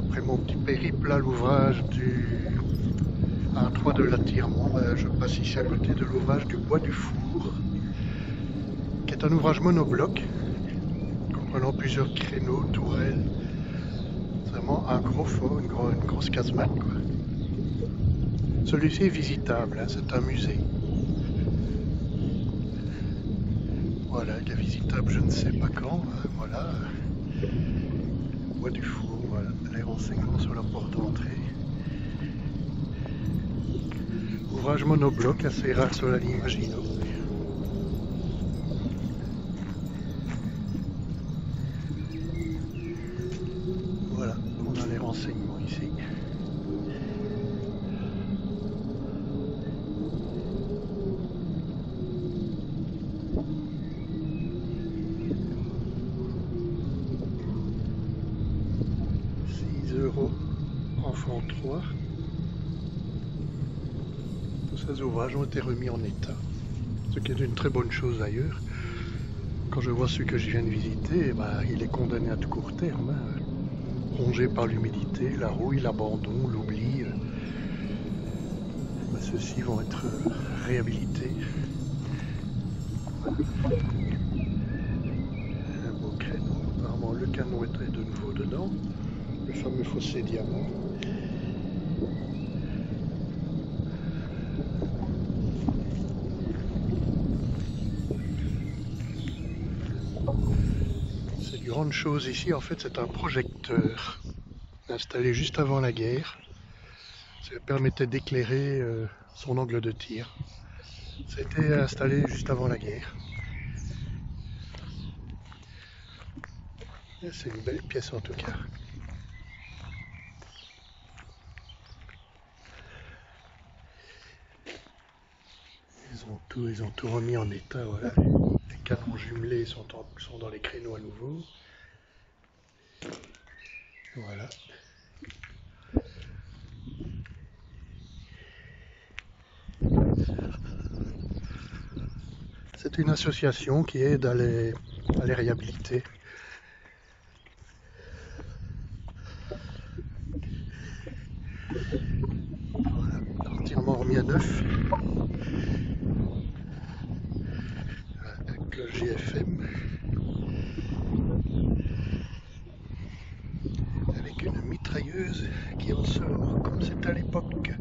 après mon petit périple à l'ouvrage du A3 de l'Attirement, je passe ici à côté de l'ouvrage du Bois du Four, qui est un ouvrage monobloc, comprenant plusieurs créneaux, tourelles. C'est vraiment un gros fort, une grosse casemate, quoi. Celui-ci est visitable, hein, c'est un musée. Voilà, il est visitable je ne sais pas quand. Voilà, Bois du Four, voilà, les renseignements sur la porte d'entrée. Ouvrage monobloc assez rare sur la ligne Maginot. Voilà, on a les renseignements ici. €, enfant 3. Tous ces ouvrages ont été remis en état, ce qui est une très bonne chose d'ailleurs. Quand je vois celui que je viens de visiter, il est condamné à de court terme, hein, rongé par l'humidité, la rouille, l'abandon, l'oubli. Ceux-ci vont être réhabilités. Un beau créneau. Apparemment, le canon était de nouveau dedans. Le fameux fossé diamant. Cette grande chose ici, en fait, c'est un projecteur installé juste avant la guerre. Ça permettait d'éclairer son angle de tir. Ça a été installé juste avant la guerre. C'est une belle pièce en tout cas. Ils ont tout remis en état, voilà. Les canons jumelés sont dans les créneaux à nouveau. Voilà. C'est une association qui aide à les réhabiliter. Voilà, entièrement remis à neuf. Avec le GFM. Avec une mitrailleuse qui en sort comme c'est à l'époque.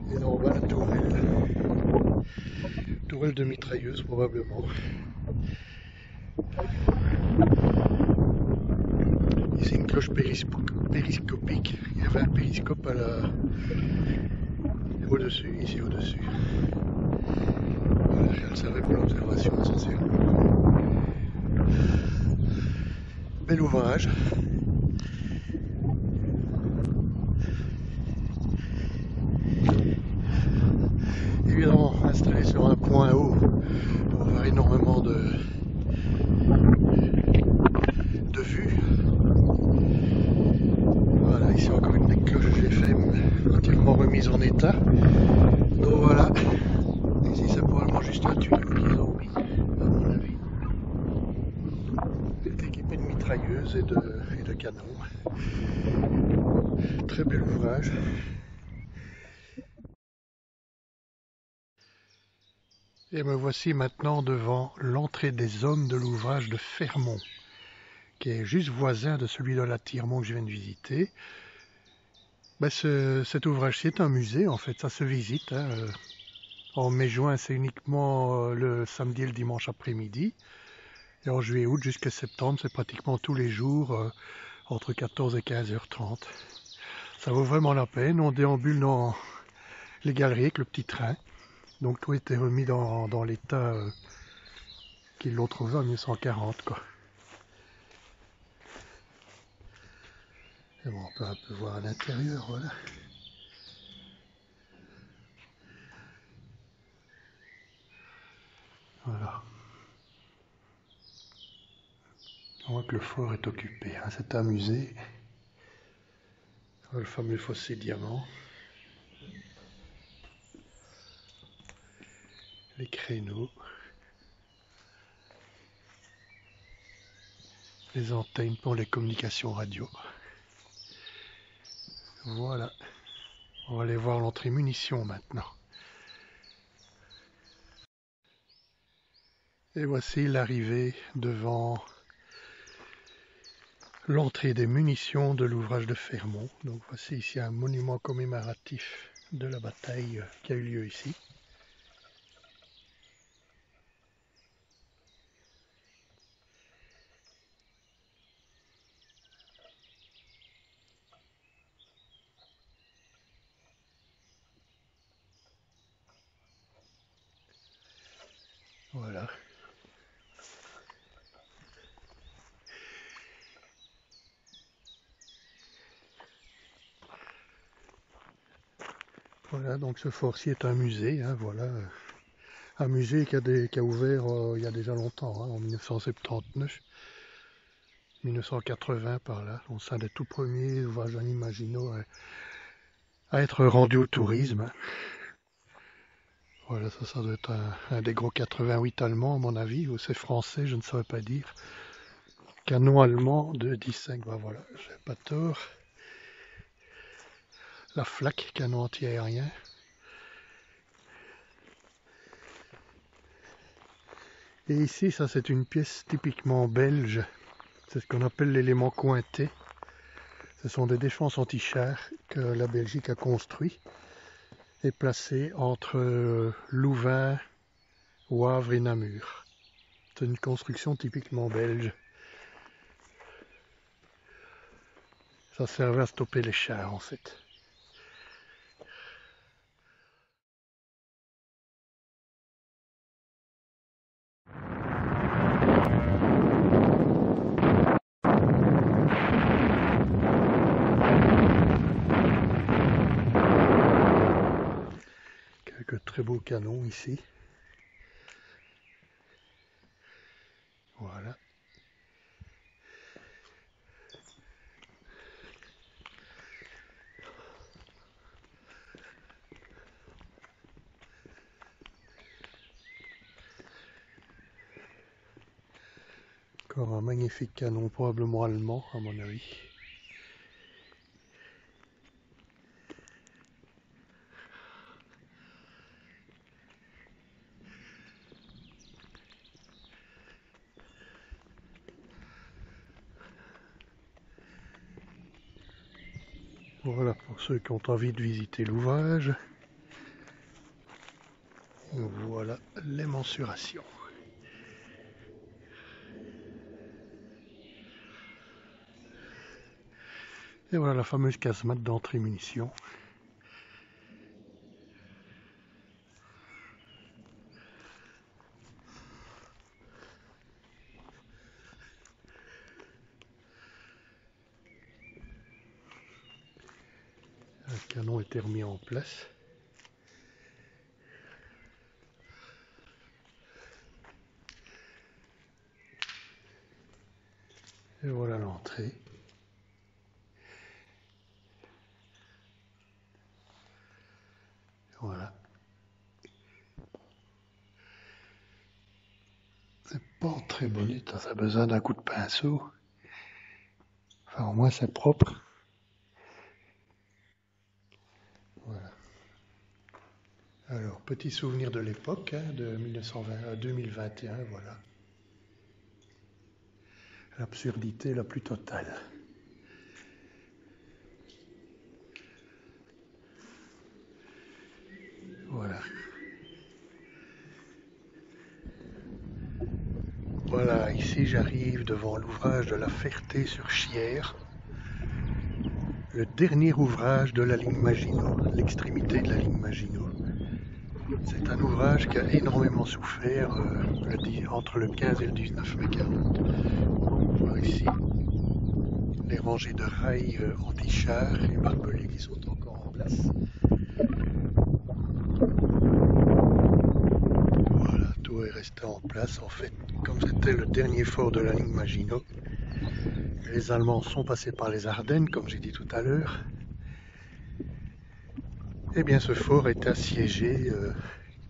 Et là on voit la tourelle. Tourelle de mitrailleuse probablement. Ici une cloche périscopique. Il y avait un périscope au-dessus, ici au-dessus. Voilà, elle servait pour l'observation essentiellement. Bel ouvrage. Évidemment, installé sur un point haut pour avoir énormément de vue. Voilà, ici encore une des cloches GFM entièrement remise en état. Donc voilà, ici c'est probablement juste un tunnel qu'ils ont mis, à mon avis. Il est équipé de mitrailleuses et de canons. Très bel ouvrage. Et me voici maintenant devant l'entrée des hommes de l'ouvrage de Fermont, qui est juste voisin de celui de l'Attirement que je viens de visiter. Cet ouvrage-ci est un musée, en fait, ça se visite, hein. En mai-juin, c'est uniquement le samedi et le dimanche après-midi. Et en juillet-août jusqu'à septembre, c'est pratiquement tous les jours, entre 14 et 15h30. Ça vaut vraiment la peine. On déambule dans les galeries avec le petit train. Donc tout était remis dans l'état qu'ils l'ont trouvé en 1940, quoi. Et bon, on peut un peu voir à l'intérieur, voilà. Voilà. On voit que le fort est occupé, hein. C'est un musée. Le fameux fossé diamant. Les créneaux. les antennes pour les communications radio. Voilà, on va aller voir l'entrée munitions maintenant. Et voici l'arrivée devant l'entrée des munitions de l'ouvrage de Fermont. Donc voici ici un monument commémoratif de la bataille qui a eu lieu ici. Voilà. Voilà, donc ce fort-ci est un musée, hein, voilà. Un musée qui a ouvert il y a déjà longtemps, hein, en 1979, 1980 par là. Donc c'est un des tout premiers ouvrages d'Annie Maginot à être rendu au tourisme. Voilà, ça doit être un des gros 88 allemands à mon avis, ou c'est français, je ne saurais pas dire. Canon allemand de 10,5, ben voilà, j'ai pas tort. La Flak, canon anti-aérien. Et ici, ça c'est une pièce typiquement belge. C'est ce qu'on appelle l'élément cointé. Ce sont des défenses anti-chars que la Belgique a construit et placées entre Louvain, Wavre et Namur. C'est une construction typiquement belge. Ça servait à stopper les chars en fait. Quelques très beaux canons ici. Voilà. Encore un magnifique canon, probablement allemand à mon avis. Voilà pour ceux qui ont envie de visiter l'ouvrage. Voilà les mensurations. Et voilà la fameuse casemate d'entrée munitions. Le canon était remis en place. Et voilà l'entrée. Voilà. C'est pas en très bon état, ça a besoin d'un coup de pinceau. Enfin, au moins c'est propre. Voilà. Alors, petit souvenir de l'époque, hein, de 1920 à 2021, voilà. L'absurdité la plus totale. Voilà. Voilà, ici j'arrive devant l'ouvrage de la Ferté-sur-Chière, le dernier ouvrage de la ligne Maginot, l'extrémité de la ligne Maginot. C'est un ouvrage qui a énormément souffert entre le 15 et le 19 mai 40. On voit ici les rangées de rails anti-chars et barbelés qui sont encore en place. Voilà, tout est resté en place en fait. Comme c'était le dernier fort de la ligne Maginot, les Allemands sont passés par les Ardennes, comme j'ai dit tout à l'heure. Eh bien, ce fort est assiégé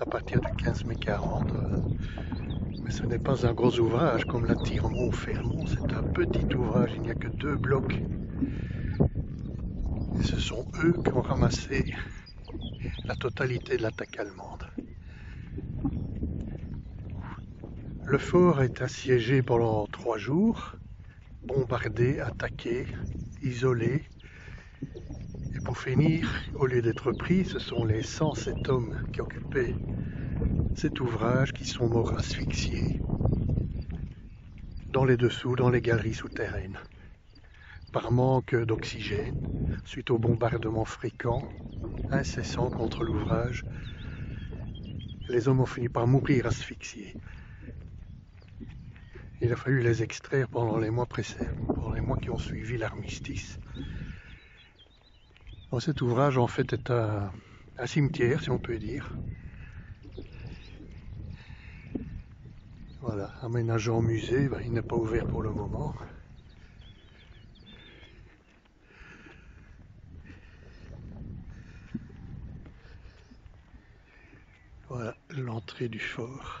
à partir du 15 mai 40. Mais ce n'est pas un gros ouvrage comme la Tiremont-Fermont, c'est un petit ouvrage, il n'y a que 2 blocs. Et ce sont eux qui ont ramassé la totalité de l'attaque allemande. Le fort est assiégé pendant 3 jours, bombardé, attaqué, isolé. Et pour finir, au lieu d'être pris, ce sont les 107 hommes qui occupaient cet ouvrage qui sont morts asphyxiés dans les dessous, dans les galeries souterraines, par manque d'oxygène, suite aux bombardements fréquents, incessants contre l'ouvrage. Les hommes ont fini par mourir asphyxiés. Il a fallu les extraire pendant les mois précédents, pendant les mois qui ont suivi l'armistice. Bon, cet ouvrage en fait est un cimetière, si on peut dire. Voilà, aménagé en musée, il n'est pas ouvert pour le moment. Voilà l'entrée du fort.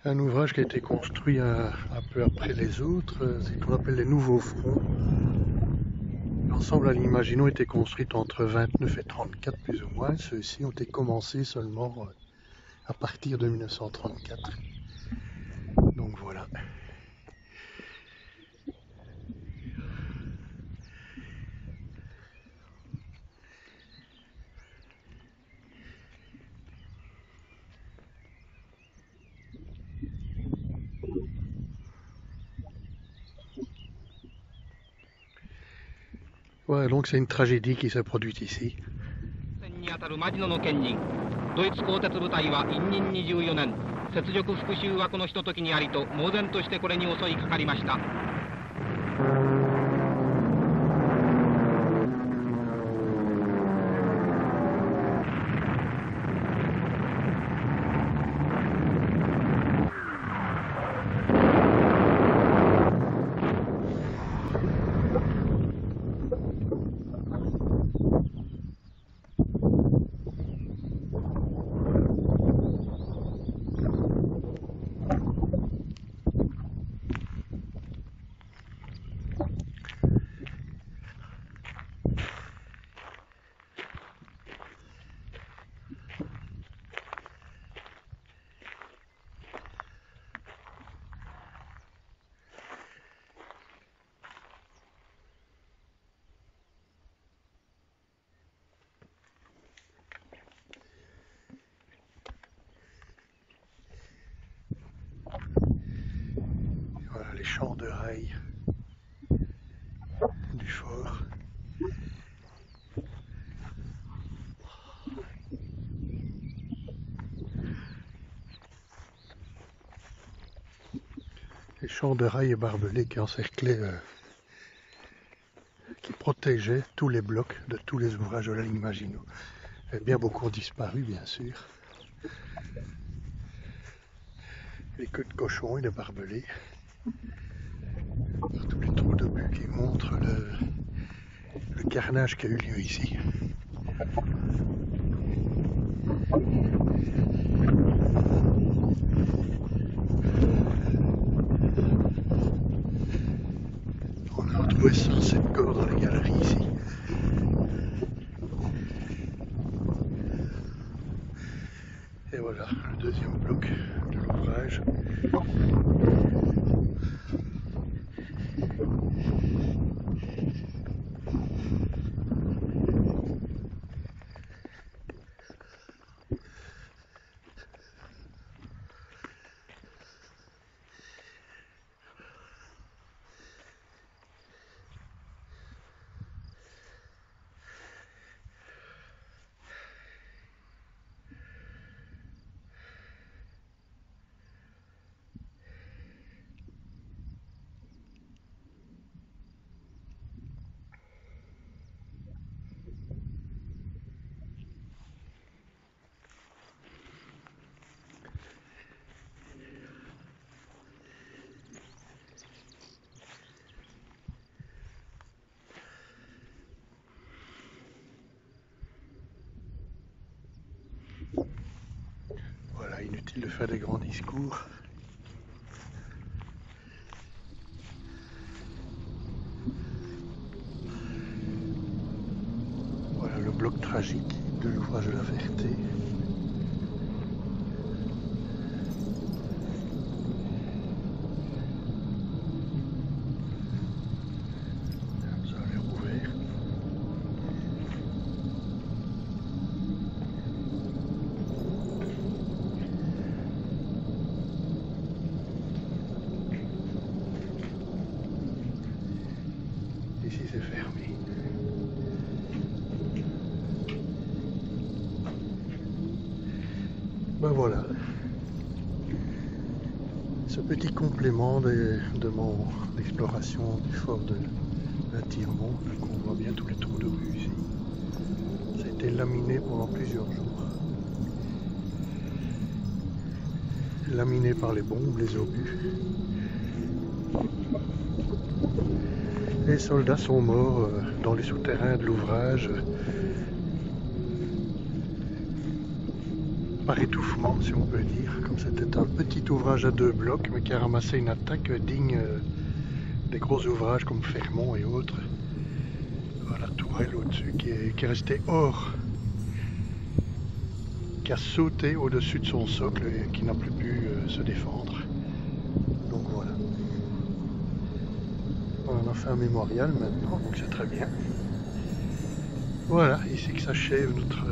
Un ouvrage qui a été construit un peu après les autres, c'est ce qu'on appelle les nouveaux fronts. L'ensemble à l'Imaginaux a été construit entre 29 et 34 plus ou moins. Ceux-ci ont été commencés seulement à partir de 1934. Donc voilà. Ouais, donc c'est une tragédie qui s'est produite ici. ドイツ鋼鉄部隊は陰任24年雪辱復讐はこのひとときにありと猛然としてこれに襲いかかりました。Voilà les champs de rails du fort. Les champs de rails et barbelés qui encerclaient, qui protégeaient tous les blocs de tous les ouvrages de la ligne Maginot. Et bien beaucoup ont disparu, bien sûr. Les queues de cochon et les barbelés. Tous les trous d'obus qui montrent le carnage qui a eu lieu ici. On a retrouvé 107 corps dans les galeries ici. Et voilà le deuxième bloc de l'ouvrage. Inutile de faire des grands discours. Voilà le bloc tragique de l'ouvrage de la Ferté. Ça a l'air ouvert. Ici c'est fermé. Ben voilà, ce petit complément de mon exploration du fort de la Tiremont, on voit bien tous les trous de rue ici. Ça a été laminé pendant plusieurs jours. Laminé par les bombes, les obus. Les soldats sont morts dans les souterrains de l'ouvrage. Par étouffement, si on peut dire, comme c'était un petit ouvrage à 2 blocs, mais qui a ramassé une attaque digne des gros ouvrages comme Fermont et autres. Voilà, la tourelle au-dessus qui est restée hors, qui a sauté au-dessus de son socle et qui n'a plus pu se défendre. Donc voilà. On a fait un mémorial maintenant, donc c'est très bien. Voilà, ici que s'achève notre